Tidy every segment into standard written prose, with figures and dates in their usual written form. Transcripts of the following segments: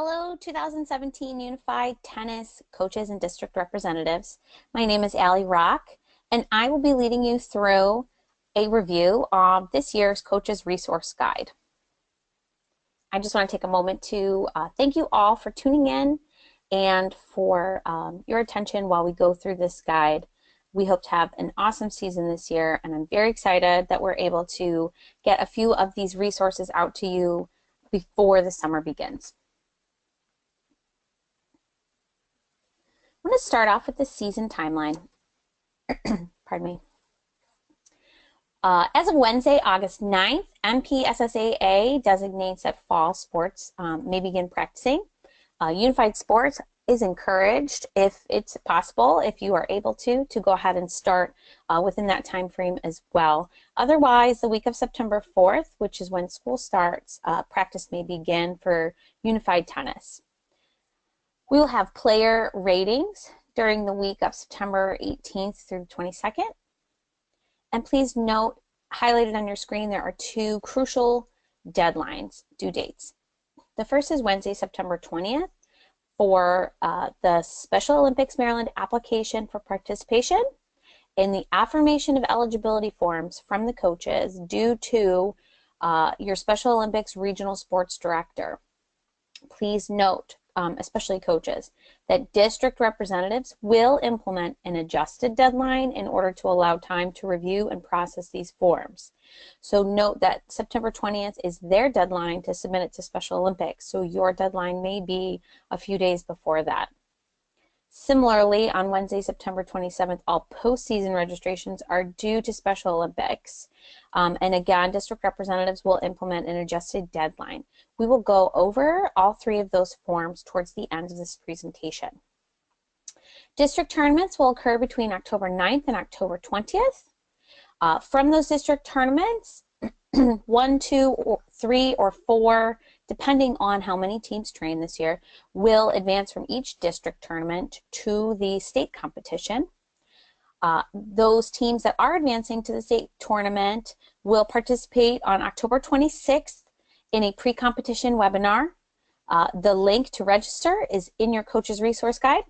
Hello, 2017 Unified Tennis Coaches and District Representatives. My name is Allie Rock, and I will be leading you through a review of this year's Coaches Resource Guide. I just want to take a moment to thank you all for tuning in and for your attention while we go through this guide. We hope to have an awesome season this year, and I'm very excited that we're able to get a few of these resources out to you before the summer begins. I'm going to start off with the season timeline. Pardon me. As of Wednesday, August 9th, MPSSAA designates that fall sports may begin practicing. Unified sports is encouraged, if it's possible, if you are able to go ahead and start within that time frame as well. Otherwise, the week of September 4th, which is when school starts, practice may begin for unified tennis. We will have player ratings during the week of September 18th through 22nd. And please note, highlighted on your screen, there are two crucial deadlines, due dates. The first is Wednesday, September 20th for the Special Olympics Maryland application for participation in the Affirmation of Eligibility forms from the coaches due to your Special Olympics Regional Sports Director. Please note, especially coaches, that district representatives will implement an adjusted deadline in order to allow time to review and process these forms. So note that September 20th is their deadline to submit it to Special Olympics, so your deadline may be a few days before that. Similarly, on Wednesday, September 27th, all postseason registrations are due to Special Olympics. And again, district representatives will implement an adjusted deadline. We will go over all three of those forms towards the end of this presentation. District tournaments will occur between October 9th and October 20th. From those district tournaments, 1, 2, or 3, or 4, depending on how many teams train this year, will advance from each district tournament to the state competition. Those teams that are advancing to the state tournament will participate on October 26th in a pre-competition webinar. The link to register is in your coach's resource guide.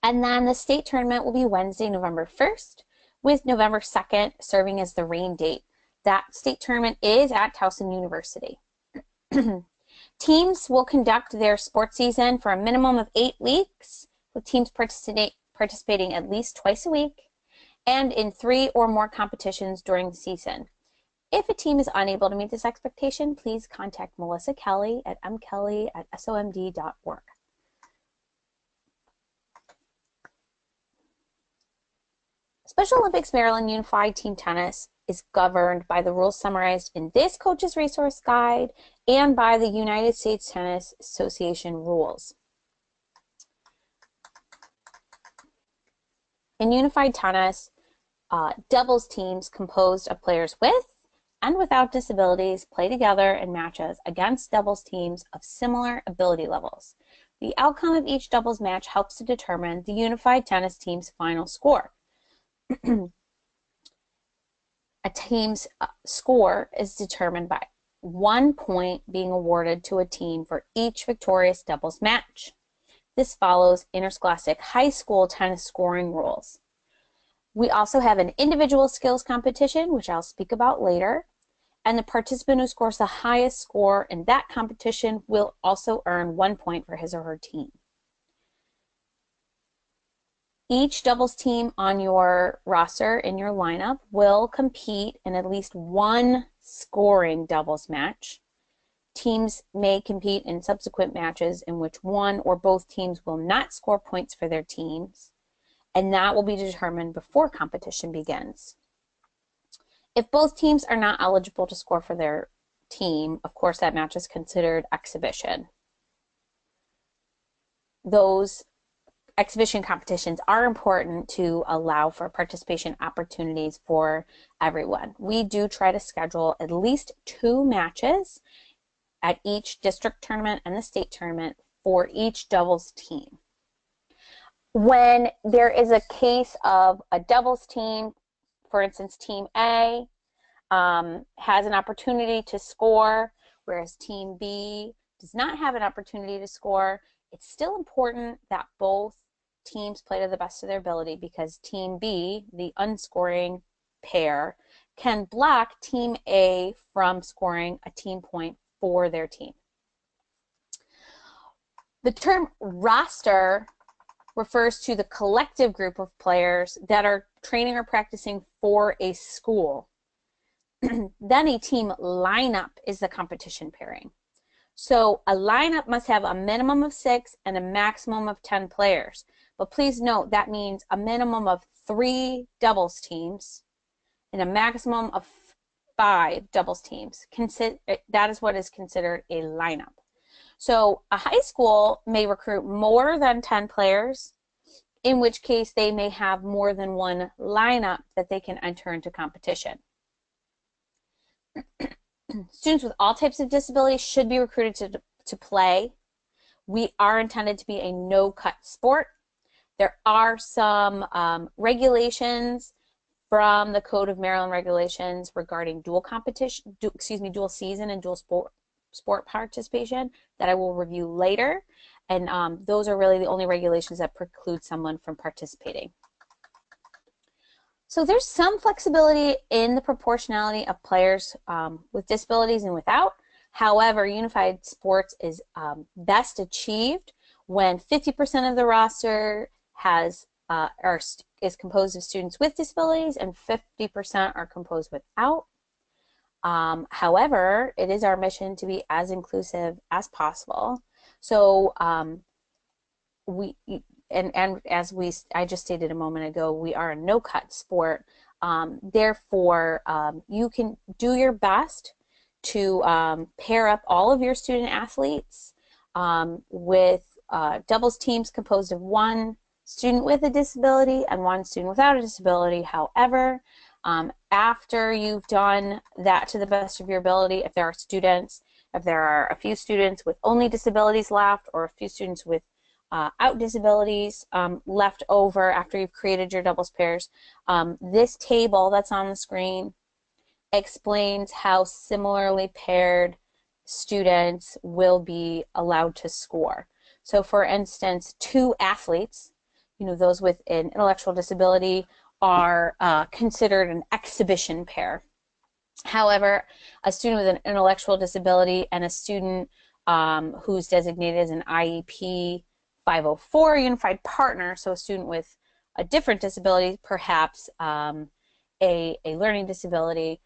And then the state tournament will be Wednesday, November 1st, with November 2nd serving as the rain date. That state tournament is at Towson University. Teams will conduct their sports season for a minimum of 8 weeks, with teams participating at least twice a week and in 3 or more competitions during the season. If a team is unable to meet this expectation, please contact Melissa Kelly at mkelly@somd.org. Special Olympics Maryland Unified Team Tennis is governed by the rules summarized in this Coach's Resource Guide and by the United States Tennis Association rules. In unified tennis, doubles teams composed of players with and without disabilities play together in matches against doubles teams of similar ability levels. The outcome of each doubles match helps to determine the unified tennis team's final score. A team's score is determined by 1 point being awarded to a team for each victorious doubles match. This follows interscholastic high school tennis scoring rules. We also have an individual skills competition, which I'll speak about later, and the participant who scores the highest score in that competition will also earn 1 point for his or her team. Each doubles team on your roster in your lineup will compete in at least one scoring doubles match. Teams may compete in subsequent matches in which one or both teams will not score points for their teams, and that will be determined before competition begins. If both teams are not eligible to score for their team, of course that match is considered exhibition. Those exhibition competitions are important to allow for participation opportunities for everyone. We do try to schedule at least 2 matches at each district tournament and the state tournament for each doubles team. When there is a case of a doubles team, for instance, Team A has an opportunity to score, whereas Team B does not have an opportunity to score, it's still important that both teams play to the best of their ability, because Team B, the unscoring pair, can block Team A from scoring a team point for their team. The term roster refers to the collective group of players that are training or practicing for a school. Then a team lineup is the competition pairing. So a lineup must have a minimum of 6 and a maximum of 10 players. But please note that means a minimum of 3 doubles teams and a maximum of 5 doubles teams. That is what is considered a lineup. So a high school may recruit more than 10 players, in which case they may have more than one lineup that they can enter into competition. Students with all types of disabilities should be recruited to play. We are intended to be a no-cut sport. There are some regulations from the Code of Maryland Regulations regarding dual season and dual sport participation that I will review later. And those are really the only regulations that preclude someone from participating. So there's some flexibility in the proportionality of players with disabilities and without. However, unified sports is best achieved when 50% of the roster is composed of students with disabilities and 50% are composed without. However, it is our mission to be as inclusive as possible. So I just stated a moment ago, we are a no-cut sport. Therefore, you can do your best to pair up all of your student athletes with doubles teams composed of 1 student with a disability and 1 student without a disability. However, after you've done that to the best of your ability, if there are a few students with only disabilities left, or a few students with out disabilities left over after you've created your doubles pairs, this table that's on the screen explains how similarly paired students will be allowed to score. So for instance, 2 athletes, those with an intellectual disability, are considered an exhibition pair. However, a student with an intellectual disability and a student who's designated as an IEP 504 unified partner, so a student with a different disability, perhaps a learning disability,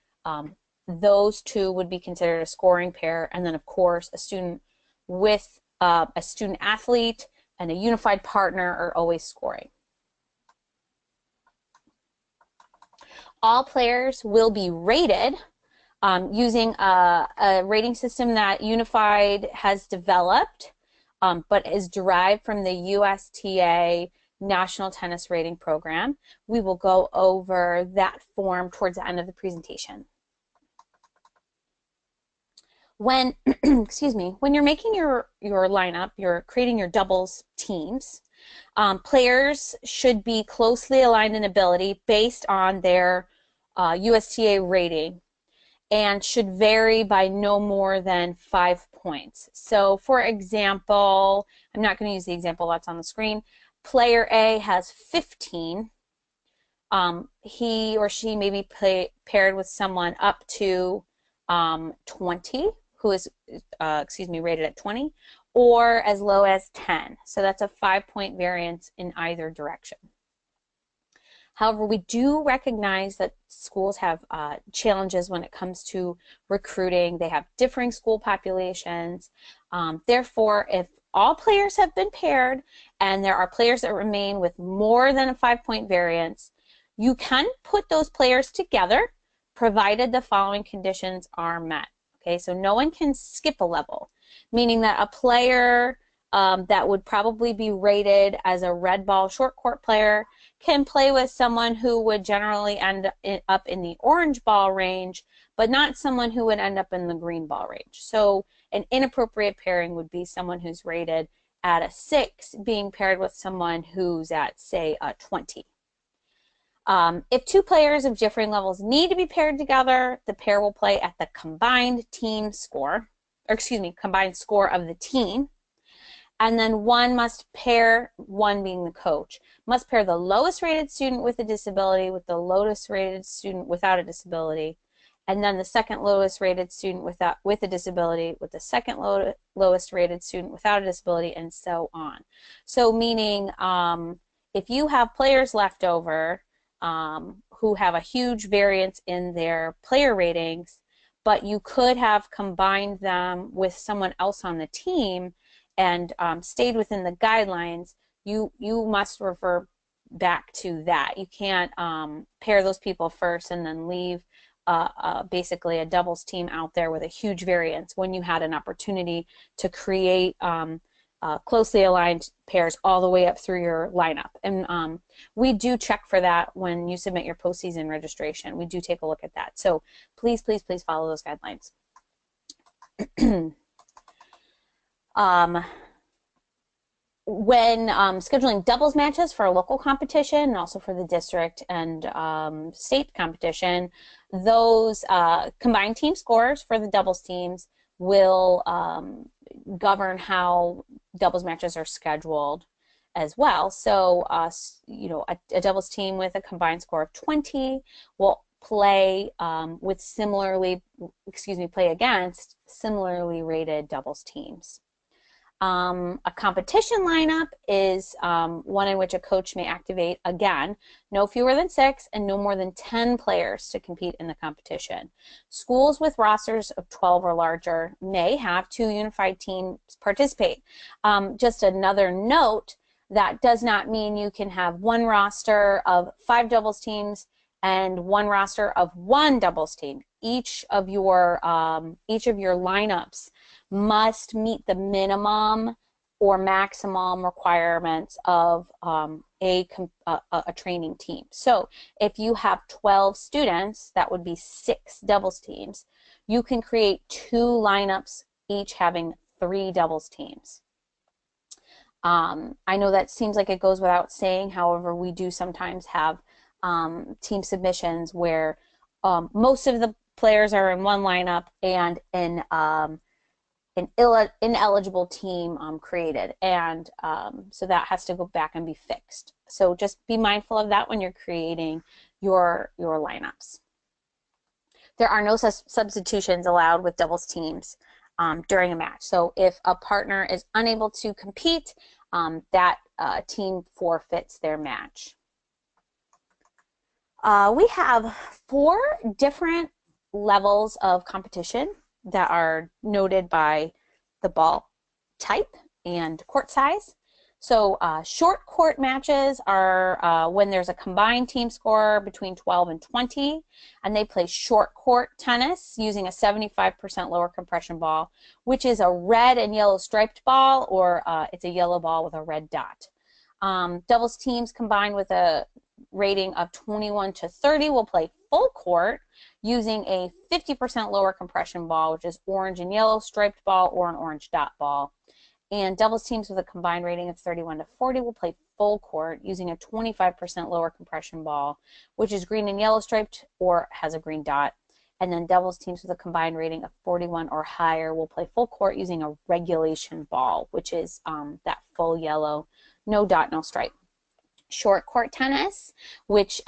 those 2 would be considered a scoring pair. And then, of course, a student with a student athlete and a unified partner are always scoring. All players will be rated using a rating system that Unified has developed, but is derived from the USTA National Tennis Rating Program. We will go over that form towards the end of the presentation. When, when you're making your lineup, you're creating your doubles teams, players should be closely aligned in ability based on their USTA rating, and should vary by no more than 5 points. So for example, I'm not going to use the example that's on the screen. Player A has 15. He or she may be paired with someone up to 20, who is rated at 20, or as low as 10. So that's a 5-point variance in either direction. However, we do recognize that schools have challenges when it comes to recruiting. They have differing school populations. Therefore, if all players have been paired and there are players that remain with more than a 5-point variance, you can put those players together provided the following conditions are met. Okay, so no one can skip a level, meaning that a player that would probably be rated as a red ball short court player can play with someone who would generally end up in the orange ball range, but not someone who would end up in the green ball range. So an inappropriate pairing would be someone who's rated at a 6 being paired with someone who's at, say, a 20. If 2 players of differing levels need to be paired together, the pair will play at the combined team score, or excuse me, combined score of the team. And then one must pair, one being the coach, must pair the lowest rated student with a disability with the lowest rated student without a disability, and then the second lowest rated student with a disability with the second lowest rated student without a disability, and so on. So meaning if you have players left over who have a huge variance in their player ratings, but you could have combined them with someone else on the team and stayed within the guidelines, you must refer back to that. You can't pair those people first and then leave basically a doubles team out there with a huge variance when you had an opportunity to create closely aligned pairs all the way up through your lineup. And we do check for that when you submit your postseason registration. We do take a look at that. So please, please, please follow those guidelines. When scheduling doubles matches for a local competition and also for the district and state competition, those combined team scores for the doubles teams will govern how doubles matches are scheduled as well. So, you know, a doubles team with a combined score of 20 will play with play against similarly rated doubles teams. A competition lineup is one in which a coach may activate, again, no fewer than 6 and no more than 10 players to compete in the competition. Schools with rosters of 12 or larger may have 2 unified teams participate. Just another note, that does not mean you can have one roster of 5 doubles teams and one roster of 1 doubles team. Each of your lineups must meet the minimum or maximum requirements of a training team. So if you have 12 students, that would be 6 doubles teams. You can create 2 lineups, each having 3 doubles teams. I know that seems like it goes without saying. However, we do sometimes have team submissions where most of the players are in one lineup and an ineligible team created, and so that has to go back and be fixed. So just be mindful of that when you're creating your lineups. There are no substitutions allowed with doubles teams during a match. So if a partner is unable to compete, that team forfeits their match. We have 4 different levels of competition that are noted by the ball type and court size. So short court matches are when there's a combined team score between 12 and 20, and they play short court tennis using a 75% lower compression ball, which is a red and yellow striped ball, or it's a yellow ball with a red dot. Doubles teams combined with a rating of 21 to 30 will play full court using a 50% lower compression ball, which is orange and yellow striped ball or an orange dot ball. And doubles teams with a combined rating of 31 to 40 will play full court using a 25% lower compression ball, which is green and yellow striped or has a green dot. And then doubles teams with a combined rating of 41 or higher will play full court using a regulation ball, which is that full yellow, no dot, no stripe. Short court tennis, which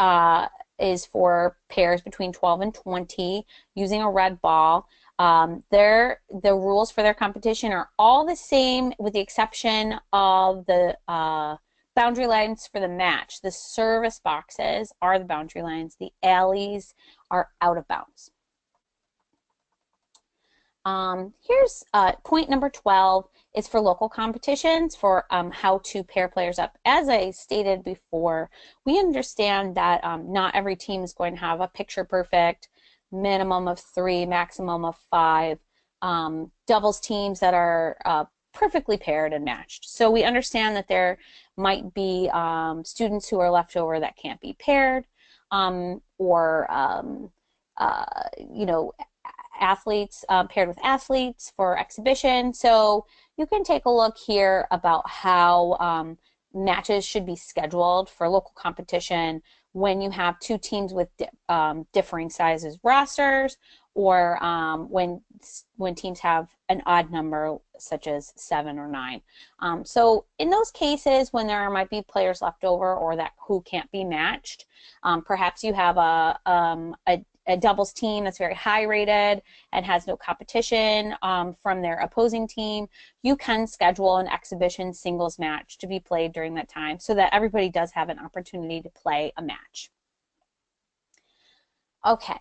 is for pairs between 12 and 20 using a red ball. The rules for their competition are all the same with the exception of the boundary lines for the match. The service boxes are the boundary lines. The alleys are out of bounds. Here's point number 12 is for local competitions for how to pair players up. As I stated before, we understand that not every team is going to have a picture perfect minimum of 3, maximum of 5 doubles teams that are perfectly paired and matched. So we understand that there might be students who are left over that can't be paired, or you know, athletes paired with athletes for exhibition. So you can take a look here about how matches should be scheduled for local competition when you have 2 teams with differing sizes rosters, or when teams have an odd number, such as 7 or 9. So in those cases, when there might be players left over or that who can't be matched, perhaps you have a doubles team that's very high rated and has no competition from their opposing team, you can schedule an exhibition singles match to be played during that time so that everybody does have an opportunity to play a match. Okay,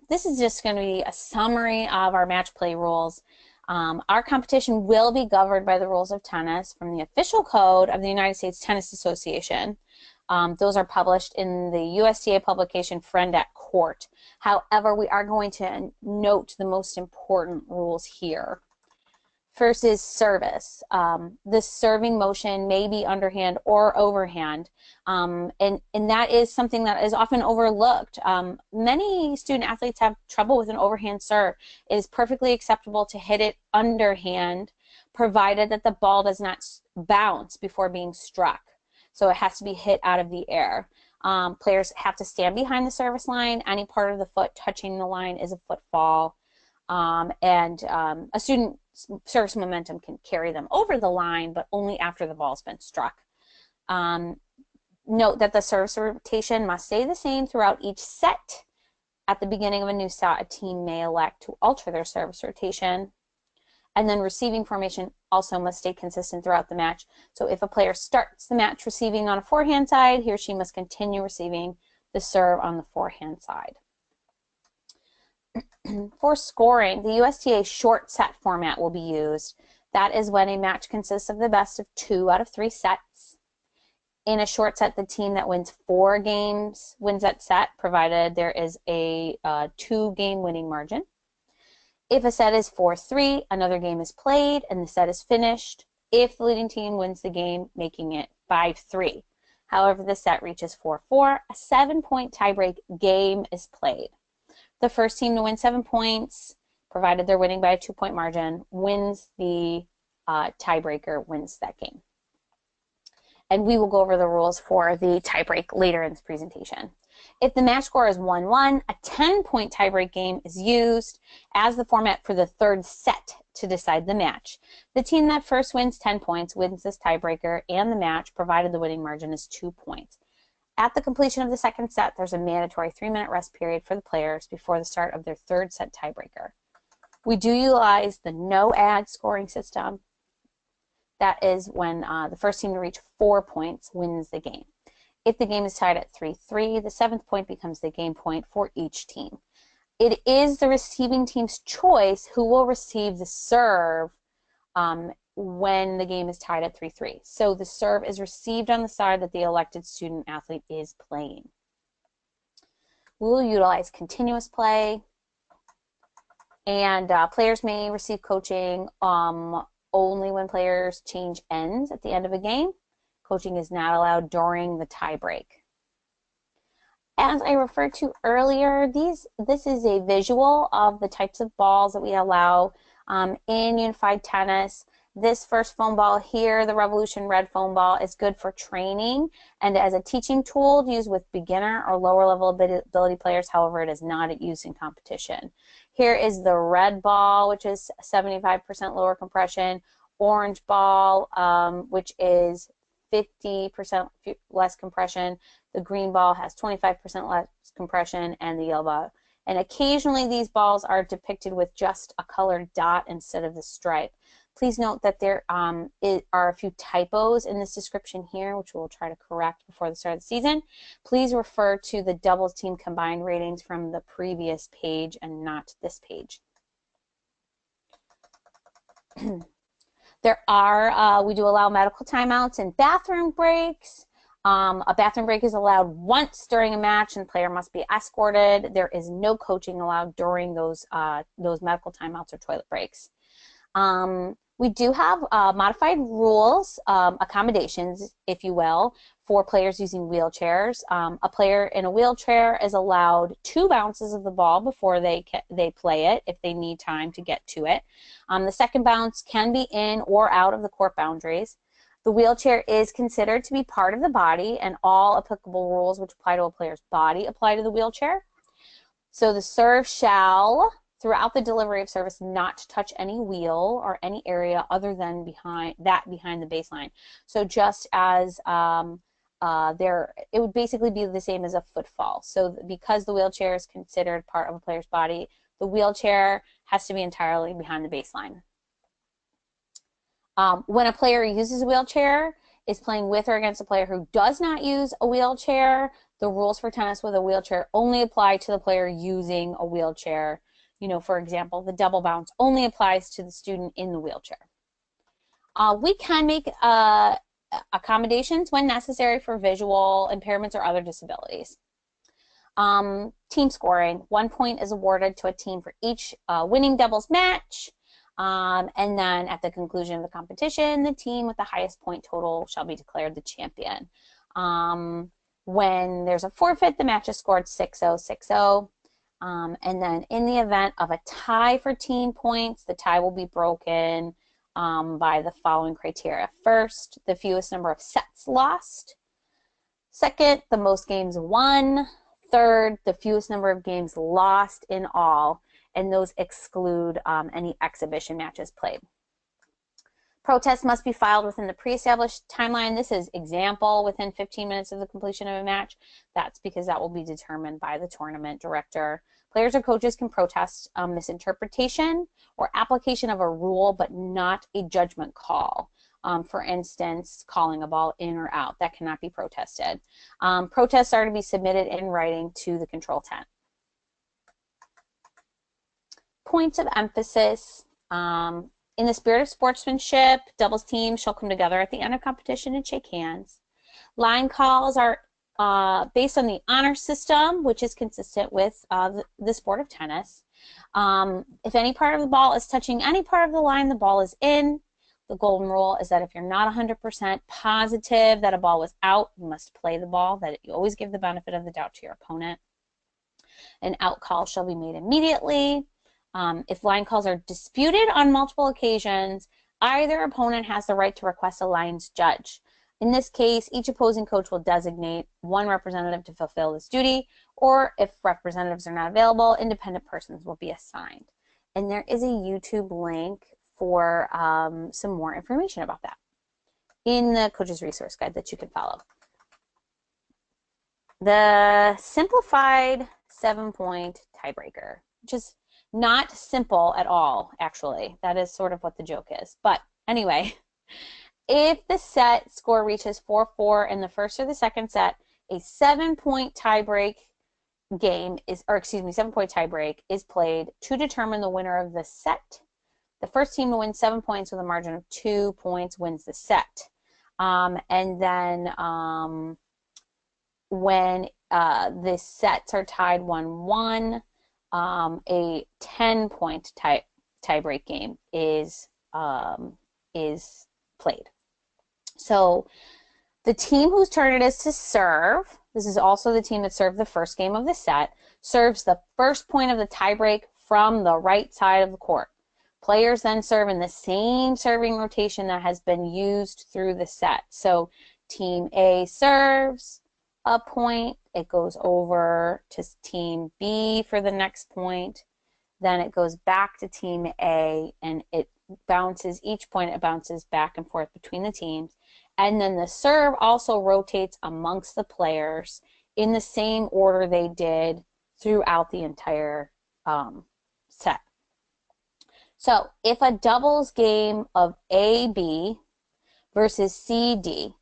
this is just going to be a summary of our match play rules. Our competition will be governed by the rules of tennis from the official code of the United States Tennis Association. Those are published in the USTA publication Friend at Court. However, we are going to note the most important rules here. First is service. The serving motion may be underhand or overhand, and that is something that is often overlooked. Many student athletes have trouble with an overhand serve. It is perfectly acceptable to hit it underhand, provided that the ball does not bounce before being struck. So it has to be hit out of the air. Players have to stand behind the service line. Any part of the foot touching the line is a footfall. A student's service momentum can carry them over the line, but only after the ball's been struck. Note that the service rotation must stay the same throughout each set. At the beginning of a new set, a team may elect to alter their service rotation. And then receiving formation also must stay consistent throughout the match. So if a player starts the match receiving on a forehand side, he or she must continue receiving the serve on the forehand side. For scoring, the USTA short set format will be used. That is when a match consists of the best of 2 out of 3 sets. In a short set, the team that wins 4 games wins that set, provided there is a 2-game winning margin. If a set is 4-3, another game is played and the set is finished if the leading team wins the game, making it 5-3. However, the set reaches 4-4, a 7-point tiebreak game is played. The first team to win 7 points, provided they're winning by a 2-point margin, wins the tiebreaker, wins that game. And we will go over the rules for the tiebreak later in this presentation. If the match score is 1-1, a 10-point tiebreak game is used as the format for the third set to decide the match. The team that first wins 10 points wins this tiebreaker and the match, provided the winning margin is 2 points. At the completion of the second set, there's a mandatory 3-minute rest period for the players before the start of their third set tiebreaker. We do utilize the no-ad scoring system. That is when the first team to reach 4 points wins the game. If the game is tied at 3-3, the 7th point becomes the game point for each team. It is the receiving team's choice who will receive the serve when the game is tied at 3-3. So the serve is received on the side that the elected student athlete is playing. We will utilize continuous play, and players may receive coaching only when players change ends at the end of a game. Coaching is not allowed during the tiebreak. As I referred to earlier, this is a visual of the types of balls that we allow in unified tennis. This first foam ball here, the Revolution Red foam ball, is good for training and as a teaching tool used with beginner or lower level ability players. However, it is not used in competition. Here is the red ball, which is 75% lower compression, orange ball, which is 50% less compression. The green ball has 25% less compression, and the yellow ball. And occasionally these balls are depicted with just a colored dot instead of the stripe. Please note that there are a few typos in this description here, which we'll try to correct before the start of the season. Please refer to the doubles team combined ratings from the previous page and not this page. We do allow medical timeouts and bathroom breaks. A bathroom break is allowed once during a match and the player must be escorted. There is no coaching allowed during those medical timeouts or toilet breaks. We do have modified rules, accommodations, if you will, for players using wheelchairs. A player in a wheelchair is allowed 2 bounces of the ball before they play it if they need time to get to it. The second bounce can be in or out of the court boundaries. The wheelchair is considered to be part of the body, and all applicable rules which apply to a player's body apply to the wheelchair. So the serve shall, throughout the delivery of service, not touch any wheel or any area other than behind the baseline. So just as it would basically be the same as a footfall. So because the wheelchair is considered part of a player's body, the wheelchair has to be entirely behind the baseline. When a player uses a wheelchair, is playing with or against a player who does not use a wheelchair, the rules for tennis with a wheelchair only apply to the player using a wheelchair. You know, for example, the double bounce only applies to the student in the wheelchair. We can make accommodations when necessary for visual impairments or other disabilities. Team scoring. 1 point is awarded to a team for each winning doubles match. And then at the conclusion of the competition, the team with the highest point total shall be declared the champion. When there's a forfeit, the match is scored 6-0, 6-0. And then in the event of a tie for team points, the tie will be broken by the following criteria. First, the fewest number of sets lost. Second, the most games won. Third, the fewest number of games lost in all, and those exclude any exhibition matches played. Protests must be filed within the pre-established timeline. This is example within 15 minutes of the completion of a match. That's because that will be determined by the tournament director. Players or coaches can protest misinterpretation or application of a rule, but not a judgment call. For instance, calling a ball in or out. That cannot be protested. Protests are to be submitted in writing to the control tent. Points of emphasis. In the spirit of sportsmanship, doubles teams shall come together at the end of competition and shake hands. Line calls are based on the honor system, which is consistent with the sport of tennis. If any part of the ball is touching any part of the line, the ball is in. The golden rule is that if you're not 100% positive that a ball was out, you must play the ball, that you always give the benefit of the doubt to your opponent. An out call shall be made immediately. If line calls are disputed on multiple occasions, either opponent has the right to request a lines judge. In this case, each opposing coach will designate one representative to fulfill this duty, or if representatives are not available, independent persons will be assigned. And there is a YouTube link for some more information about that in the coach's resource guide that you can follow. The simplified 7-point tiebreaker, which is not simple at all, actually. That is sort of what the joke is. But anyway, if the set score reaches 4-4 in the first or the second set, a 7-point tiebreak game is, or excuse me, 7-point tiebreak is played to determine the winner of the set. The first team to win 7 points with a margin of 2 points wins the set. And then when the sets are tied 1-1, a 10-point tiebreak game is played. So the team whose turn it is to serve, this is also the team that served the first game of the set, serves the first point of the tiebreak from the right side of the court. Players then serve in the same serving rotation that has been used through the set. So team A serves a point, it goes over to team B for the next point, then it goes back to team A, and it bounces, each point it bounces back and forth between the teams, and then the serve also rotates amongst the players in the same order they did throughout the entire set. So if a doubles game of A-B versus C-D,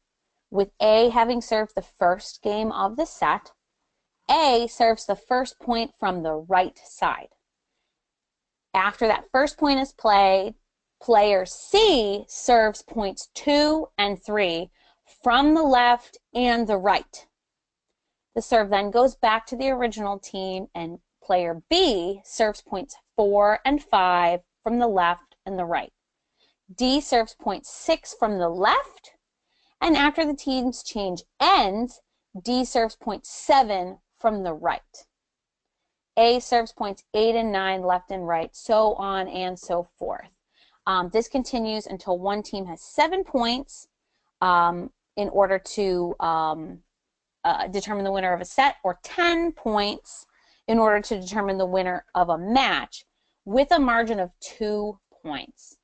with A having served the first game of the set, A serves the first point from the right side. After that first point is played, player C serves points 2 and 3 from the left and the right. The serve then goes back to the original team, and player B serves points 4 and 5 from the left and the right. D serves point 6 from the left, and after the team's change ends, D serves point 7 from the right. A serves points 8 and 9 left and right, so on and so forth. This continues until one team has 7 points in order to determine the winner of a set, or 10 points in order to determine the winner of a match with a margin of 2 points.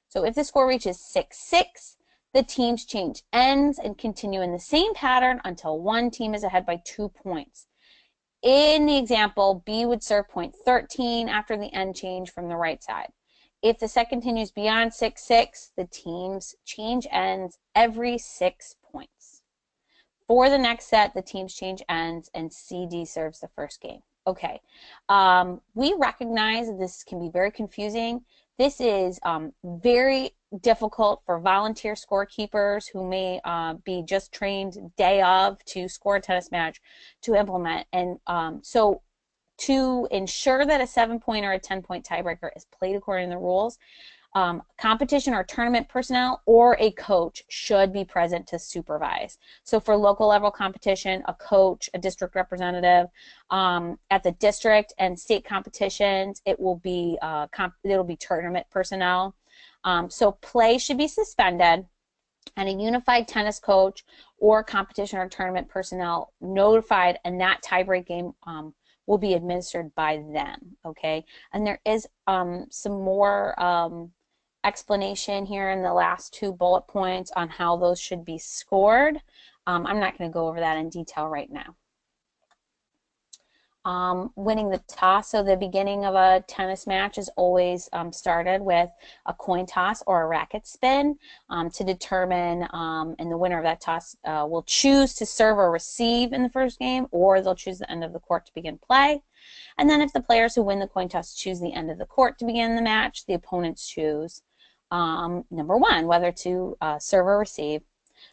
So if the score reaches 6-6, the teams change ends and continue in the same pattern until one team is ahead by 2 points. In the example, B would serve point 13 after the end change from the right side. If the set continues beyond 6-6, the teams change ends every 6 points. For the next set, the teams change ends and CD serves the first game. Okay, we recognize that this can be very confusing. This is very difficult for volunteer scorekeepers who may be just trained day of to score a tennis match to implement. And so to ensure that a 7-point or a 10-point tiebreaker is played according to the rules, competition or tournament personnel or a coach should be present to supervise. So for local level competition, a coach, a district representative, at the district and state competitions, it will be tournament personnel. So play should be suspended, and a unified tennis coach or competition or tournament personnel notified, and that tiebreak game will be administered by them. Okay, and there is some more explanation here in the last 2 bullet points on how those should be scored. I'm not going to go over that in detail right now. Winning the toss, so the beginning of a tennis match is always started with a coin toss or a racket spin to determine, and the winner of that toss will choose to serve or receive in the first game, or they'll choose the end of the court to begin play. And then if the players who win the coin toss choose the end of the court to begin the match, the opponents choose number 1, whether to serve or receive.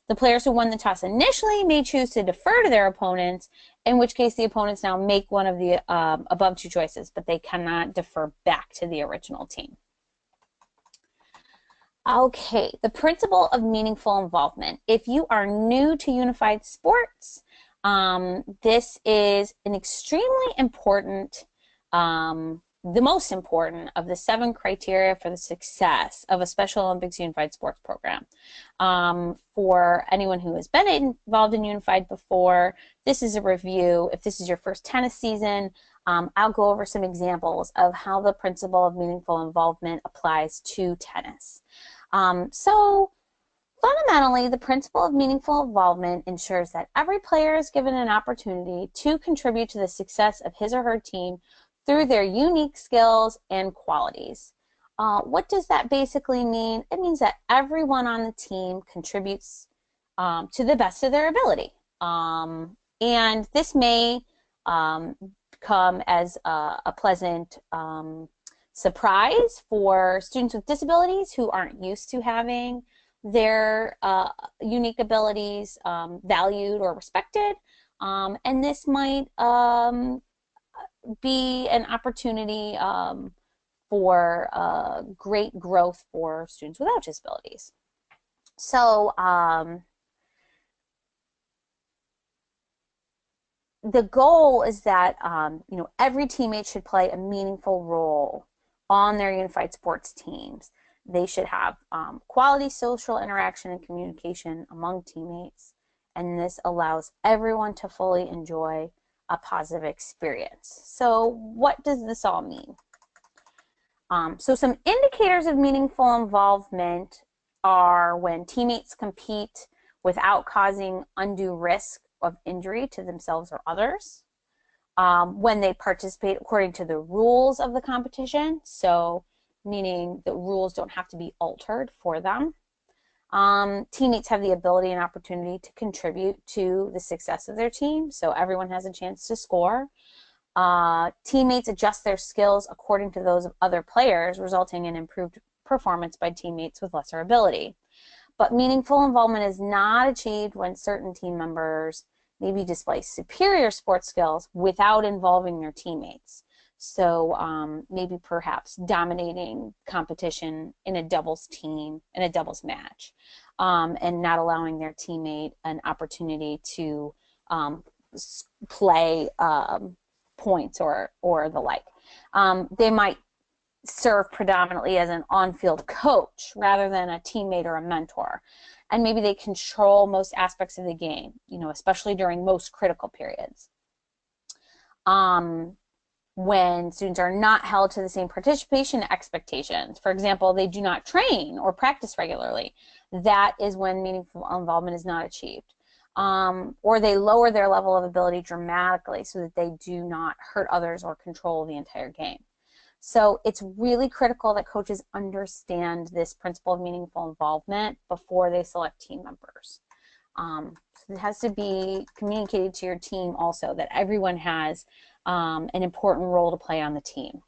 The players who won the toss initially may choose to defer to their opponents, in which case the opponents now make one of the above 2 choices, but they cannot defer back to the original team. Okay, the principle of meaningful involvement. If you are new to unified sports, this is an extremely important, the most important of the 7 criteria for the success of a Special Olympics Unified Sports Program. For anyone who has been involved in Unified before, this is a review. If this is your first tennis season, I'll go over some examples of how the principle of meaningful involvement applies to tennis. So fundamentally, the principle of meaningful involvement ensures that every player is given an opportunity to contribute to the success of his or her team through their unique skills and qualities. What does that basically mean? It means that everyone on the team contributes to the best of their ability. And this may come as a pleasant surprise for students with disabilities who aren't used to having their unique abilities valued or respected. And this might be an opportunity for great growth for students without disabilities. So the goal is that every teammate should play a meaningful role on their unified sports teams. They should have quality social interaction and communication among teammates, and this allows everyone to fully enjoy a positive experience. So what does this all mean? So some indicators of meaningful involvement are when teammates compete without causing undue risk of injury to themselves or others, when they participate according to the rules of the competition, so meaning the rules don't have to be altered for them. Teammates have the ability and opportunity to contribute to the success of their team, so everyone has a chance to score. Teammates adjust their skills according to those of other players, resulting in improved performance by teammates with lesser ability. But meaningful involvement is not achieved when certain team members maybe display superior sports skills without involving their teammates. So maybe perhaps dominating competition in a doubles team, in a doubles match, and not allowing their teammate an opportunity to play points or the like. They might serve predominantly as an on-field coach rather than a teammate or a mentor. And maybe they control most aspects of the game, especially during most critical periods. when students are not held to the same participation expectations. For example, they do not train or practice regularly. That is when meaningful involvement is not achieved. Or they lower their level of ability dramatically so that they do not hurt others or control the entire game. So it's really critical that coaches understand this principle of meaningful involvement before they select team members. So it has to be communicated to your team also that everyone has an important role to play on the team.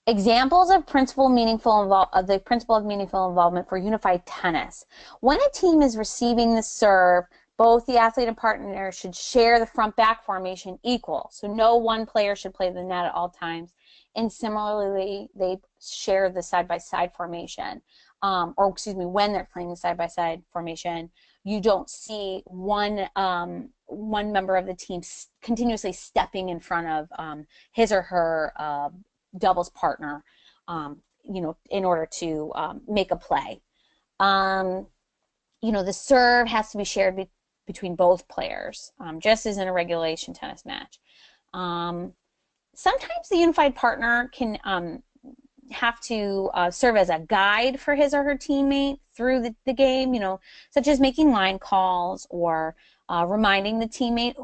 Examples of the principle of meaningful involvement for unified tennis. When a team is receiving the serve, both the athlete and partner should share the front-back formation equal. So no one player should play the net at all times. And similarly, they share the side-by-side formation. When they're playing the side-by-side formation, you don't see one member of the team continuously stepping in front of his or her doubles partner, in order to make a play. The serve has to be shared between both players, just as in a regulation tennis match. Sometimes the unified partner can have to serve as a guide for his or her teammate through the game, such as making line calls or reminding the teammate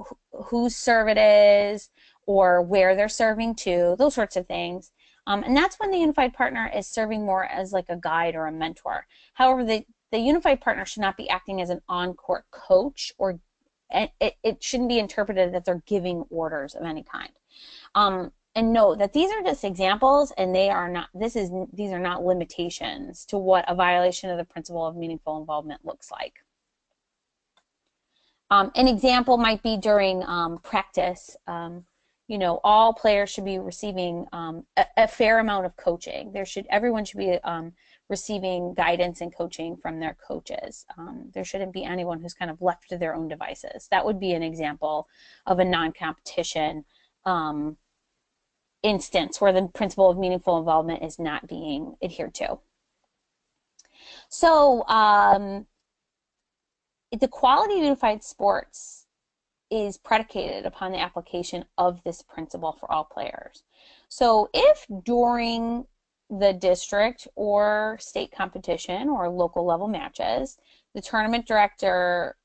whose serve it is or where they're serving to, those sorts of things. And that's when the unified partner is serving more as like a guide or a mentor. However, the unified partner should not be acting as an on-court coach, or it shouldn't be interpreted that they're giving orders of any kind. And note that these are just examples, and these are not limitations to what a violation of the principle of meaningful involvement looks like. An example might be during practice. All players should be receiving a fair amount of coaching. Everyone should be receiving guidance and coaching from their coaches. There shouldn't be anyone who's kind of left to their own devices. That would be an example of a non-competition instance where the principle of meaningful involvement is not being adhered to. So the quality of unified sports is predicated upon the application of this principle for all players. So if during the district or state competition or local level matches, the tournament director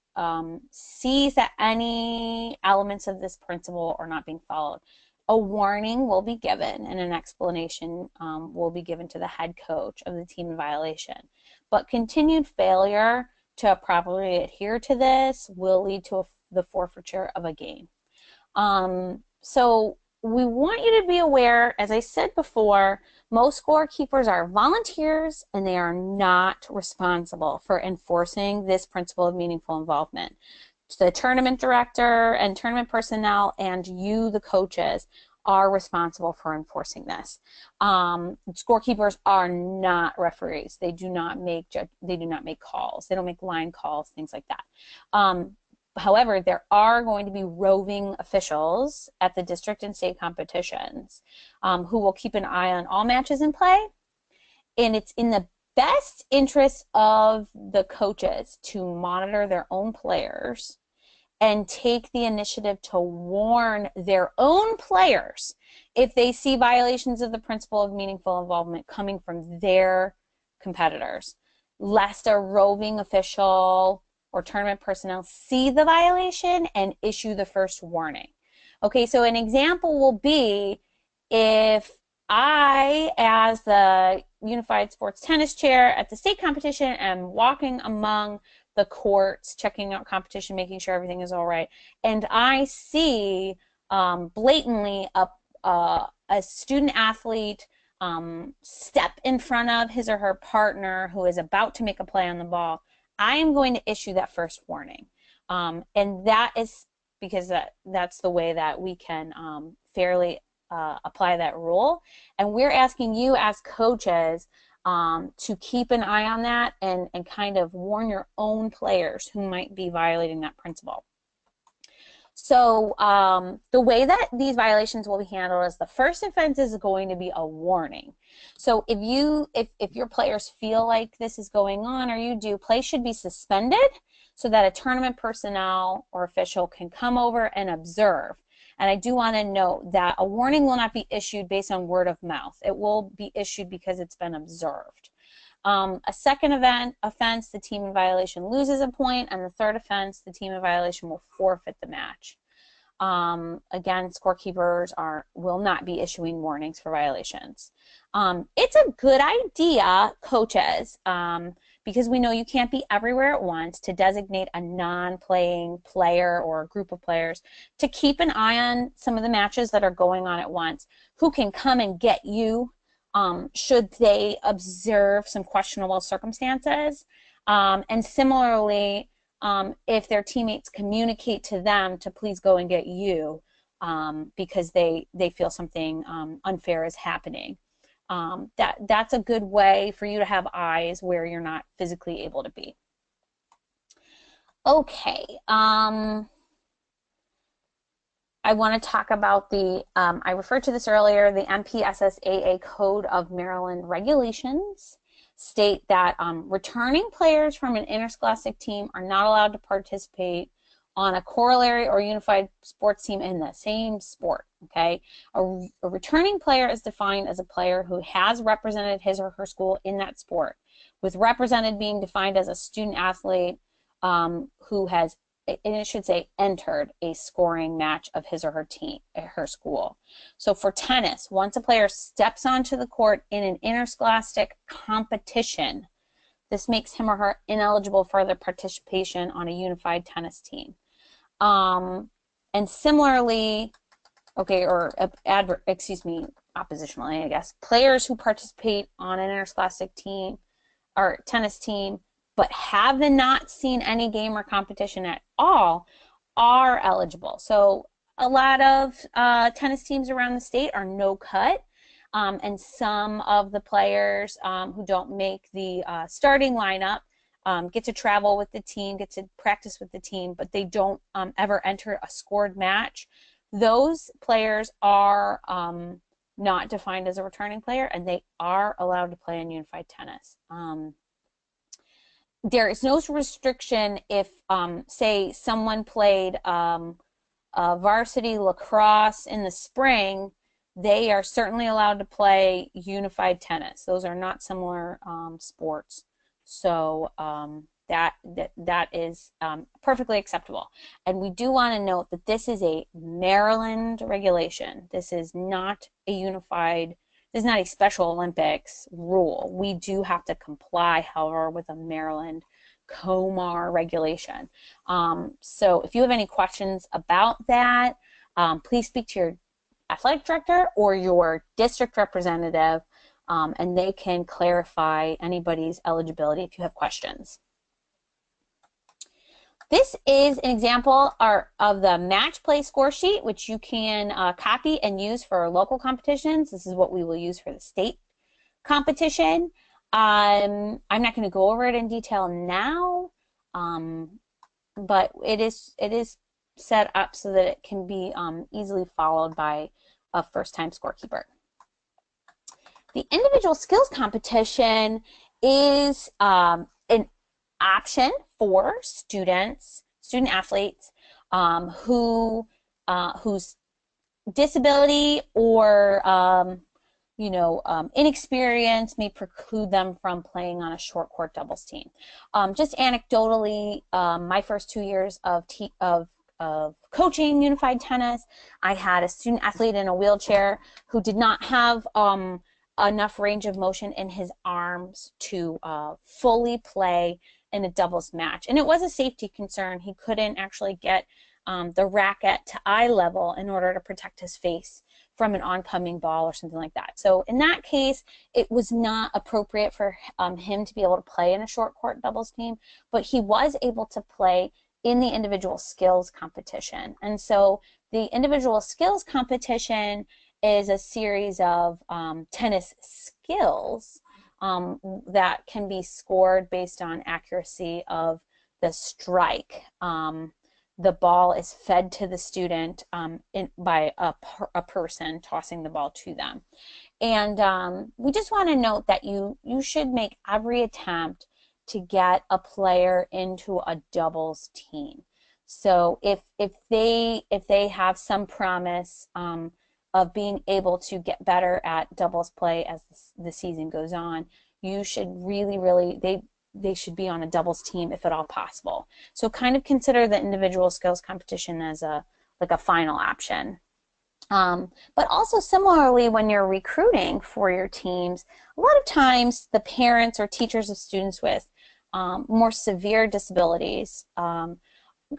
sees that any elements of this principle are not being followed, a warning will be given and an explanation will be given to the head coach of the team in violation. But continued failure to properly adhere to this will lead to the forfeiture of a game. So we want you to be aware, as I said before, most scorekeepers are volunteers and they are not responsible for enforcing this principle of meaningful involvement. The tournament director and tournament personnel and you, the coaches, are responsible for enforcing this. Scorekeepers are not referees. They do not make calls. They don't make line calls, things like that. However, there are going to be roving officials at the district and state competitions who will keep an eye on all matches in play, and it's in the best interest of the coaches to monitor their own players and take the initiative to warn their own players if they see violations of the principle of meaningful involvement coming from their competitors, lest a roving official or tournament personnel see the violation and issue the first warning. Okay, so an example will be if I, as the Unified Sports Tennis Chair at the state competition, am walking among the courts, checking out competition, making sure everything is all right, and I see blatantly a student athlete step in front of his or her partner who is about to make a play on the ball, I am going to issue that first warning. And that is because that's the way that we can fairly apply that rule. And we're asking you as coaches to keep an eye on that and kind of warn your own players who might be violating that principle. So the way that these violations will be handled is the first offense is going to be a warning. So if your players feel like this is going on or you do, play should be suspended so that a tournament personnel or official can come over and observe. And I do want to note that a warning will not be issued based on word of mouth. It will be issued because it's been observed. A second offense, the team in violation loses a point, and the third offense, the team in violation will forfeit the match. Again, scorekeepers will not be issuing warnings for violations. It's a good idea, coaches, because we know you can't be everywhere at once, to designate a non-playing player or a group of players to keep an eye on some of the matches that are going on at once, who can come and get you should they observe some questionable circumstances. And similarly, if their teammates communicate to them to please go and get you because they feel something unfair is happening. That's a good way for you to have eyes where you're not physically able to be. Okay. I want to talk about I referred to this earlier, the MPSSAA Code of Maryland Regulations state that returning players from an interscholastic team are not allowed to participate on a corollary or unified sports team in the same sport, okay? A returning player is defined as a player who has represented his or her school in that sport, with represented being defined as a student athlete who has, and it should say, entered a scoring match of his or her team, her school. So for tennis, once a player steps onto the court in an interscholastic competition, this makes him or her ineligible for their participation on a unified tennis team. And similarly, okay, or oppositionally, I guess, players who participate on an interscholastic team or tennis team but have not seen any game or competition at all are eligible. So a lot of tennis teams around the state are no cut, and some of the players who don't make the starting lineup get to travel with the team, get to practice with the team, but they don't ever enter a scored match. Those players are not defined as a returning player, and they are allowed to play in unified tennis. There is no restriction if, say, someone played varsity lacrosse in the spring, they are certainly allowed to play unified tennis. Those are not similar sports. So that is perfectly acceptable. And we do want to note that this is a Maryland regulation. This is not a unified, this is not a Special Olympics rule. We do have to comply, however, with a Maryland COMAR regulation. So if you have any questions about that, please speak to your athletic director or your district representative, and they can clarify anybody's eligibility if you have questions. This is an example of the match play score sheet, which you can copy and use for local competitions. This is what we will use for the state competition. I'm not going to go over it in detail now, but it is set up so that it can be easily followed by a first-time scorekeeper. The individual skills competition is an option for student athletes whose disability or inexperience may preclude them from playing on a short court doubles team. Just anecdotally, my first 2 years of coaching unified tennis, I had a student athlete in a wheelchair who did not have enough range of motion in his arms to fully play in a doubles match. And it was a safety concern. He couldn't actually get the racket to eye level in order to protect his face from an oncoming ball or something like that. So in that case, it was not appropriate for him to be able to play in a short court doubles team, but he was able to play in the individual skills competition. And so the individual skills competition is a series of tennis skills that can be scored based on accuracy of the strike. The ball is fed to the student by a person tossing the ball to them. And we just want to note that you should make every attempt to get a player into a doubles team. So if they have some promise of being able to get better at doubles play as the season goes on, you should really they should be on a doubles team if at all possible. So kind of consider the individual skills competition as a final option. But also similarly, when you're recruiting for your teams, a lot of times the parents or teachers of students with more severe disabilities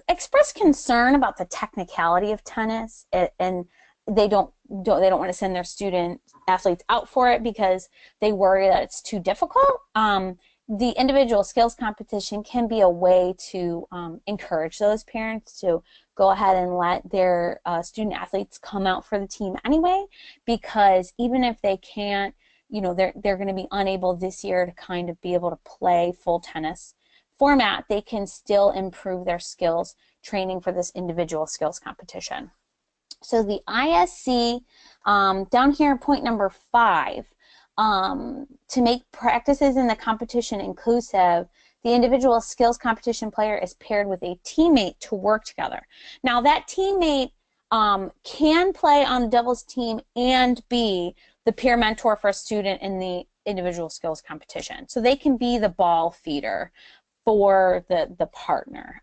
express concern about the technicality of tennis, and they don't want to send their student athletes out for it because they worry that it's too difficult. The individual skills competition can be a way to encourage those parents to go ahead and let their student athletes come out for the team anyway, because even if they can't, they're going to be unable this year to kind of be able to play full tennis format, they can still improve their skills training for this individual skills competition. So the ISC, down here, point number 5, to make practices in the competition inclusive, the individual skills competition player is paired with a teammate to work together. Now that teammate can play on a doubles team and be the peer mentor for a student in the individual skills competition. So they can be the ball feeder for the partner.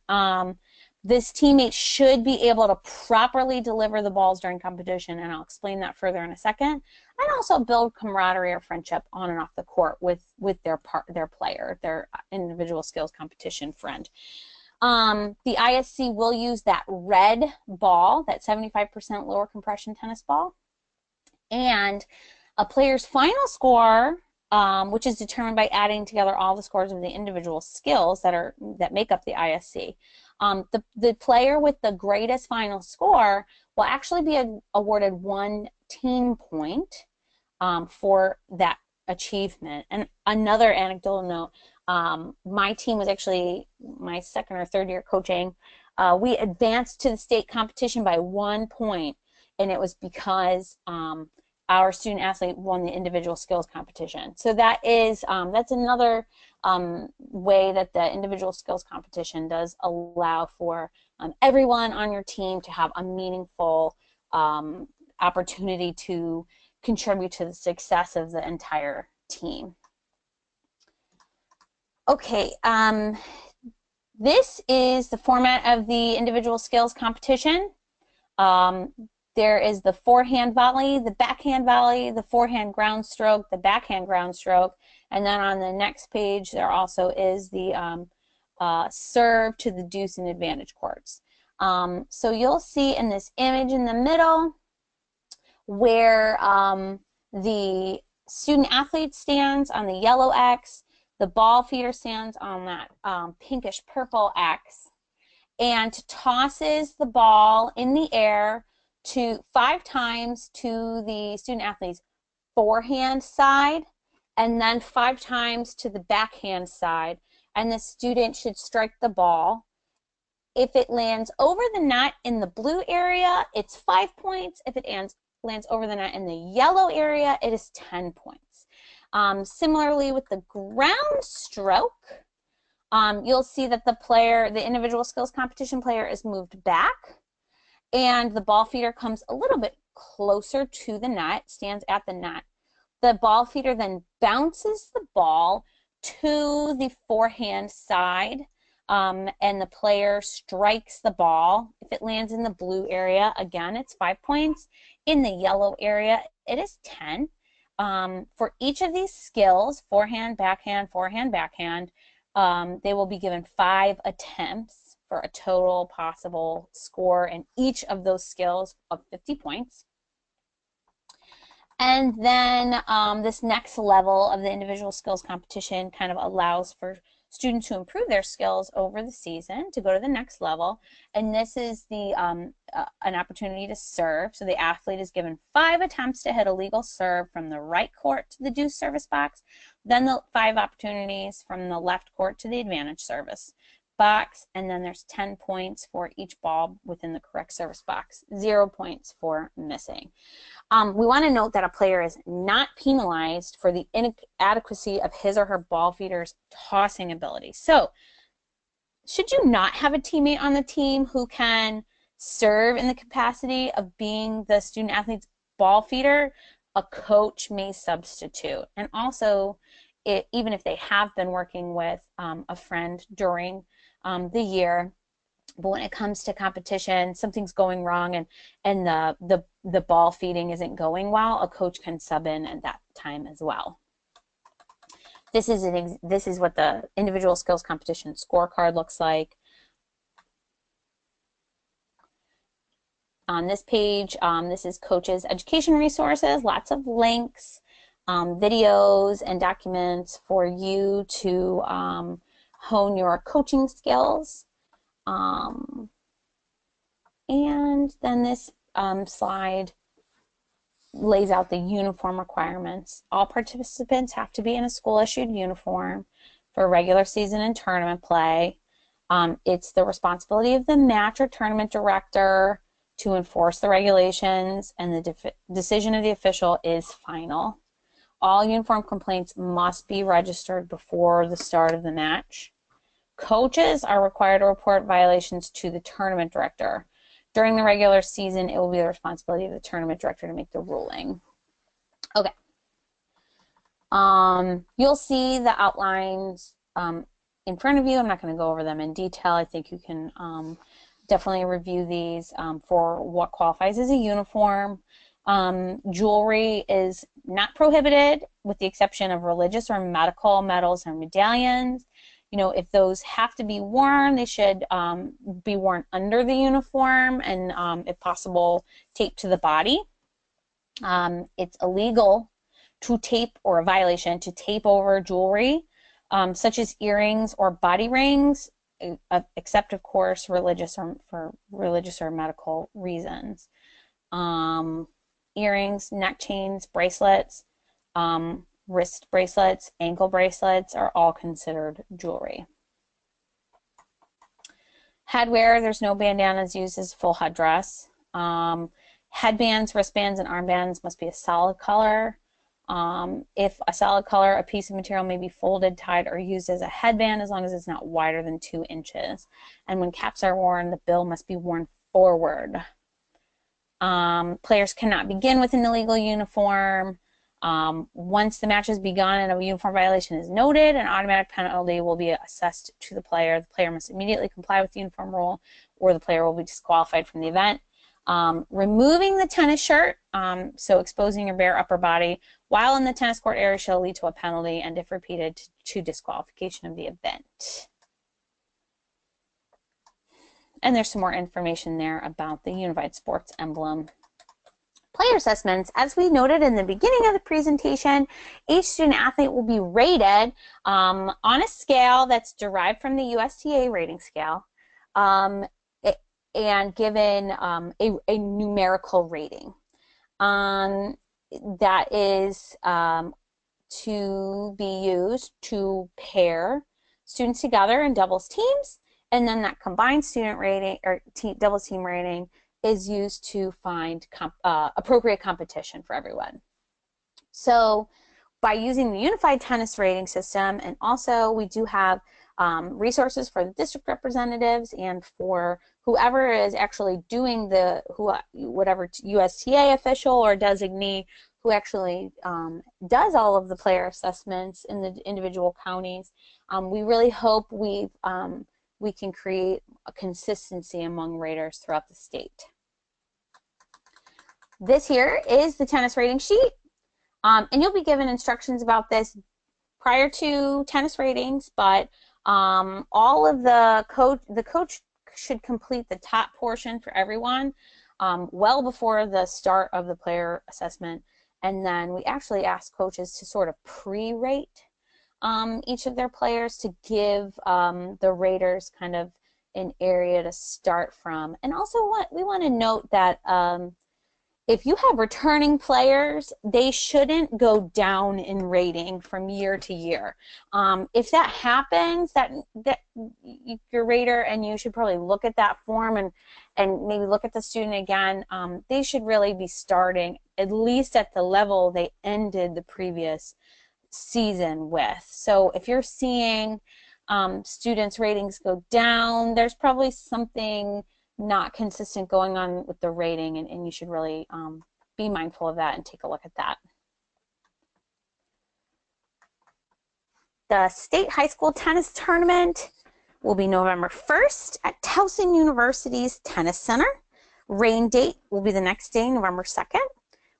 This teammate should be able to properly deliver the balls during competition, and I'll explain that further in a second, and also build camaraderie or friendship on and off the court with their player, their individual skills competition friend. The ISC will use that red ball, that 75% lower compression tennis ball, and a player's final score, which is determined by adding together all the scores of the individual skills that make up the ISC. The player with the greatest final score will actually be awarded 1 team point for that achievement. And another anecdotal note, my team was actually my second or third year coaching. We advanced to the state competition by 1 point, and it was because our student athlete won the individual skills competition. So that is that's another way that the individual skills competition does allow for everyone on your team to have a meaningful opportunity to contribute to the success of the entire team. Okay, this is the format of the individual skills competition. There is the forehand volley, the backhand volley, the forehand ground stroke, the backhand ground stroke, and then on the next page there also is the serve to the deuce and advantage courts. So you'll see in this image in the middle where the student athlete stands on the yellow X, the ball feeder stands on that pinkish purple X, and tosses the ball in the air 5 times to the student athlete's forehand side, and then 5 times to the backhand side, and the student should strike the ball. If it lands over the net in the blue area, it's 5 points. If it lands over the net in the yellow area, it is 10 points. Similarly with the ground stroke, you'll see that the individual skills competition player is moved back, and the ball feeder comes a little bit closer to the net, stands at the net. The ball feeder then bounces the ball to the forehand side, and the player strikes the ball. If it lands in the blue area, again, it's 5 points. In the yellow area, it is 10. For each of these skills, forehand, backhand, they will be given 5 attempts for a total possible score in each of those skills of 50 points. And then this next level of the individual skills competition kind of allows for students to improve their skills over the season to go to the next level. And this is an opportunity to serve. So the athlete is given 5 attempts to hit a legal serve from the right court to the deuce service box, then the 5 opportunities from the left court to the advantage service box, and then there's 10 points for each ball within the correct service box, 0 points for missing. We want to note that a player is not penalized for the inadequacy of his or her ball feeder's tossing ability. So should you not have a teammate on the team who can serve in the capacity of being the student athlete's ball feeder, a coach may substitute. And also, even if they have been working with a friend during the year, but when it comes to competition, something's going wrong and the ball feeding isn't going well, a coach can sub in at that time as well. This is what the individual skills competition scorecard looks like. On this page, this is coaches' education resources, lots of links, videos, and documents for you to hone your coaching skills. And then this slide lays out the uniform requirements. All participants have to be in a school-issued uniform for regular season and tournament play. It's the responsibility of the match or tournament director to enforce the regulations, and the decision of the official is final. All uniform complaints must be registered before the start of the match. Coaches are required to report violations to the tournament director. During the regular season, it will be the responsibility of the tournament director to make the ruling. Okay. You'll see the outlines in front of you. I'm not going to go over them in detail. I think you can definitely review these for what qualifies as a uniform. Jewelry is not prohibited with the exception of religious or medical medals or medallions. You know, if those have to be worn, they should be worn under the uniform and, if possible, taped to the body. It's illegal to tape, or a violation, to tape over jewelry, such as earrings or body rings, except, of course, for religious or medical reasons. Earrings, neck chains, bracelets, wrist bracelets, ankle bracelets are all considered jewelry. Headwear, there's no bandanas used as full headdress. Headbands, wristbands, and armbands must be a solid color. If a solid color, a piece of material may be folded, tied, or used as a headband as long as it's not wider than 2 inches. And when caps are worn, the bill must be worn forward. Players cannot begin with an illegal uniform. Once the match has begun and a uniform violation is noted, an automatic penalty will be assessed to the player. The player must immediately comply with the uniform rule, or the player will be disqualified from the event. Removing the tennis shirt, so exposing your bare upper body while in the tennis court area, shall lead to a penalty, and if repeated, to disqualification of the event. And there's some more information there about the Unified Sports Emblem. Player assessments, as we noted in the beginning of the presentation, each student athlete will be rated on a scale that's derived from the USTA rating scale and given a numerical rating. That is to be used to pair students together in doubles teams, and then that combined student rating or doubles team rating is used to find appropriate competition for everyone. So by using the unified tennis rating system, and also we do have resources for the district representatives and for whoever is actually doing whatever USTA official or designee who actually does all of the player assessments in the individual counties. We really hope we can create a consistency among raters throughout the state. This here is the tennis rating sheet, and you'll be given instructions about this prior to tennis ratings, but all of the coach should complete the top portion for everyone well before the start of the player assessment, and then we actually ask coaches to sort of pre-rate each of their players to give the raters kind of an area to start from. And also we want to note that if you have returning players, they shouldn't go down in rating from year to year. If that happens, that your rater and you should probably look at that form and maybe look at the student again. They should really be starting at least at the level they ended the previous season with. So if you're seeing students' ratings go down, there's probably something not consistent going on with the rating, and you should really be mindful of that and take a look at that. The state high school tennis tournament will be November 1st at Towson University's Tennis Center. Rain date will be the next day, November 2nd.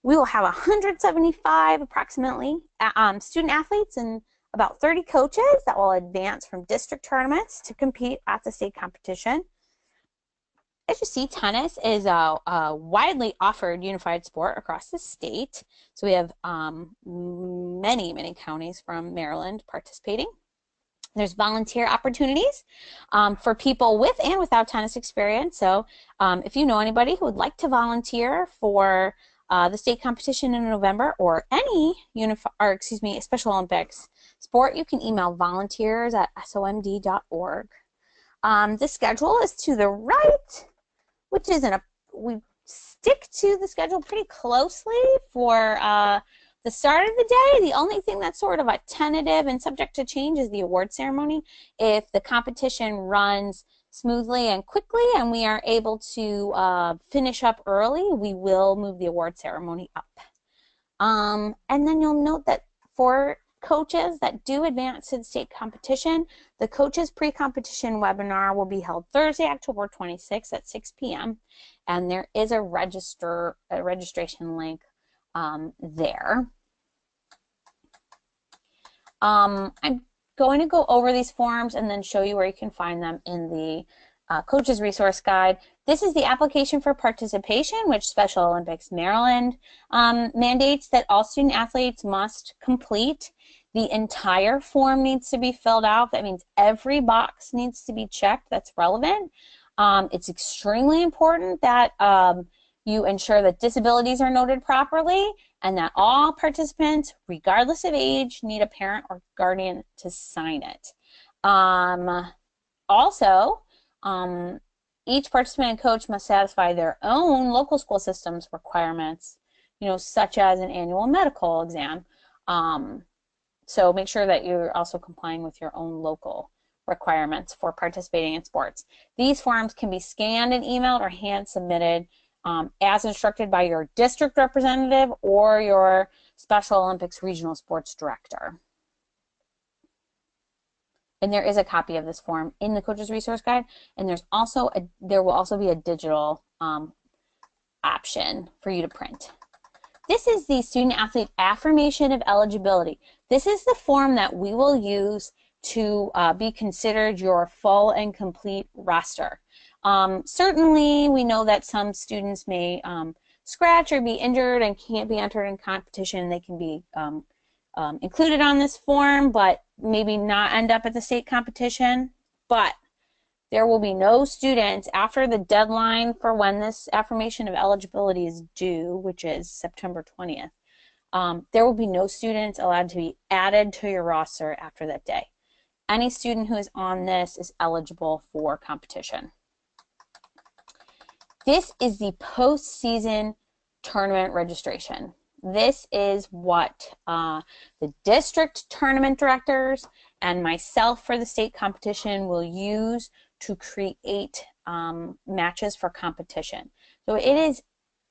We will have 175 approximately student athletes and about 30 coaches that will advance from district tournaments to compete at the state competition. As you see, tennis is a widely offered unified sport across the state. So we have many counties from Maryland participating. There's volunteer opportunities for people with and without tennis experience. So if you know anybody who would like to volunteer for the state competition in November or any Special Olympics sport, you can email volunteers@somd.org. The schedule is to the right, which isn't we stick to the schedule pretty closely for the start of the day. The only thing that's sort of a tentative and subject to change is the award ceremony. If the competition runs smoothly and quickly and we are able to finish up early, we will move the award ceremony up. And then you'll note that for coaches that do advance to the state competition, the coaches pre-competition webinar will be held Thursday, October 26th at 6 p.m. and there is a registration link there. I'm going to go over these forms and then show you where you can find them in the Coaches Resource Guide. This is the application for participation, which Special Olympics Maryland mandates that all student athletes must complete. The entire form needs to be filled out. That means every box needs to be checked that's relevant. It's extremely important that you ensure that disabilities are noted properly and that all participants, regardless of age, need a parent or guardian to sign it. Also, each participant and coach must satisfy their own local school systems requirements, such as an annual medical exam. So make sure that you're also complying with your own local requirements for participating in sports. These forms can be scanned and emailed or hand submitted as instructed by your district representative or your Special Olympics Regional Sports Director. And there is a copy of this form in the Coaches Resource Guide, and there will also be a digital option for you to print. This is the Student Athlete Affirmation of Eligibility. This is the form that we will use to be considered your full and complete roster. Certainly, we know that some students may scratch or be injured and can't be entered in competition. They can be included on this form, but maybe not end up at the state competition. But there will be no students after the deadline for when this affirmation of eligibility is due, which is September 20th. There will be no students allowed to be added to your roster after that day. Any student who is on this is eligible for competition. This is the postseason tournament registration. This is what the district tournament directors and myself for the state competition will use to create matches for competition. So it is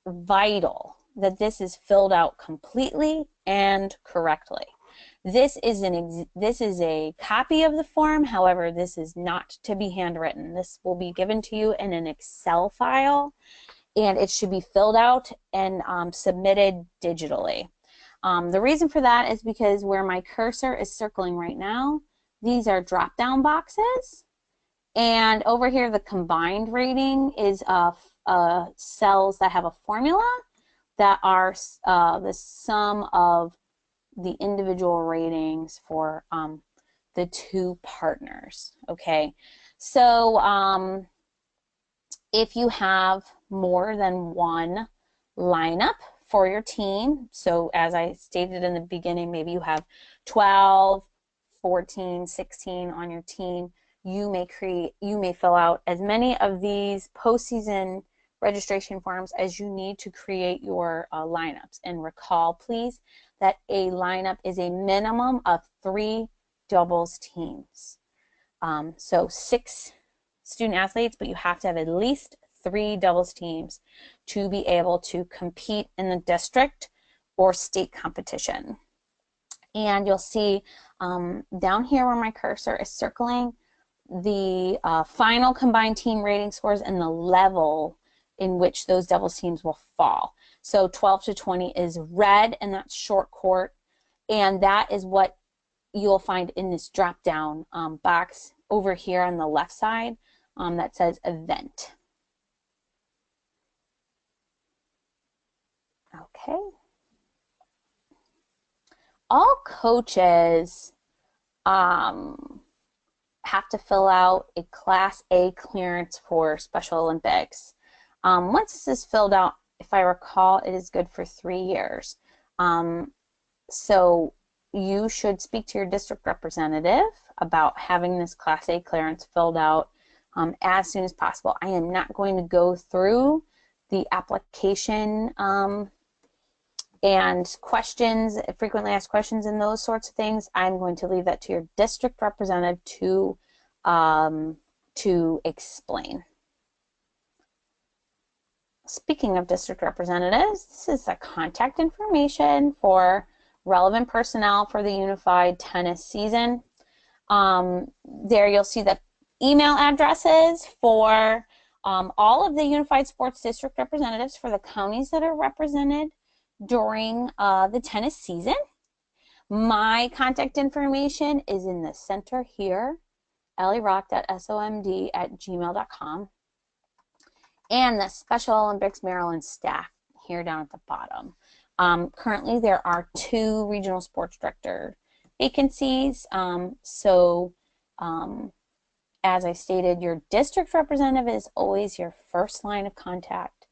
vital that this is filled out completely and correctly. This is a copy of the form. However, this is not to be handwritten. This will be given to you in an Excel file, and it should be filled out and submitted digitally. The reason for that is because where my cursor is circling right now, these are drop-down boxes, and over here the combined rating is cells that have a formula that are the sum of the individual ratings for the two partners. Okay, so if you have more than one lineup for your team, so as I stated in the beginning, maybe you have 12, 14, 16 on your team, you may fill out as many of these postseason registration forms as you need to create your lineups. And recall, please, that a lineup is a minimum of 3 doubles teams. So 6 student athletes, but you have to have at least 3 doubles teams to be able to compete in the district or state competition. And you'll see down here where my cursor is circling the final combined team rating scores and the level in which those doubles teams will fall. So 12 to 20 is red, and that's short court, and that is what you'll find in this drop down box over here on the left side that says event. Okay. All coaches have to fill out a Class A clearance for Special Olympics. Once this is filled out, if I recall, it is good for 3 years. So you should speak to your district representative about having this Class A clearance filled out as soon as possible. I am not going to go through the application and questions, frequently asked questions and those sorts of things. I'm going to leave that to your district representative to explain. Speaking of district representatives, this is the contact information for relevant personnel for the unified tennis season. There you'll see the email addresses for all of the unified sports district representatives for the counties that are represented during the tennis season. My contact information is in the center here, ellierock.somd@gmail.com, and the Special Olympics Maryland staff here down at the bottom. Currently there are 2 regional sports director vacancies, as I stated, your district representative is always your first line of contact.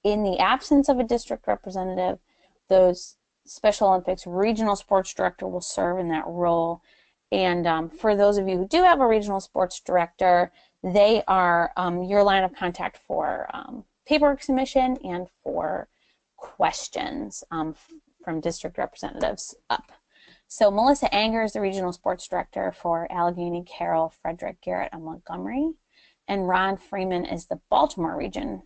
In the absence of a district representative, those Special Olympics regional sports director will serve in that role. And for those of you who do have a regional sports director, they are your line of contact for paperwork submission and for questions from district representatives up. So Melissa Anger is the regional sports director for Allegheny, Carroll, Frederick, Garrett, and Montgomery. And Ron Freeman is the Baltimore region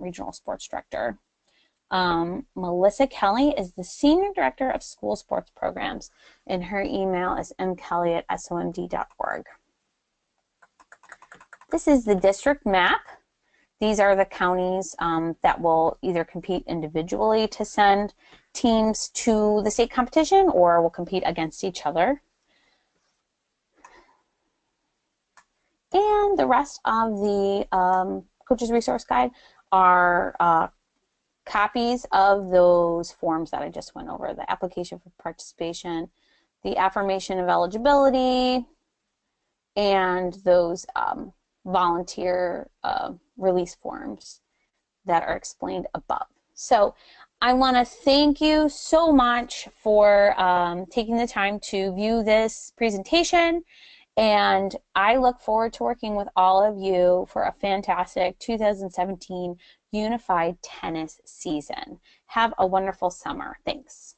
regional sports director. Melissa Kelly is the senior director of school sports programs, and her email is mkelly@somd.org. This is the district map. These are the counties that will either compete individually to send teams to the state competition or will compete against each other. And the rest of the Coaches Resource Guide are copies of those forms that I just went over, the application for participation, the affirmation of eligibility, and those volunteer release forms that are explained above. So I want to thank you so much for taking the time to view this presentation, and I look forward to working with all of you for a fantastic 2017 Unified Tennis season. Have a wonderful summer. Thanks.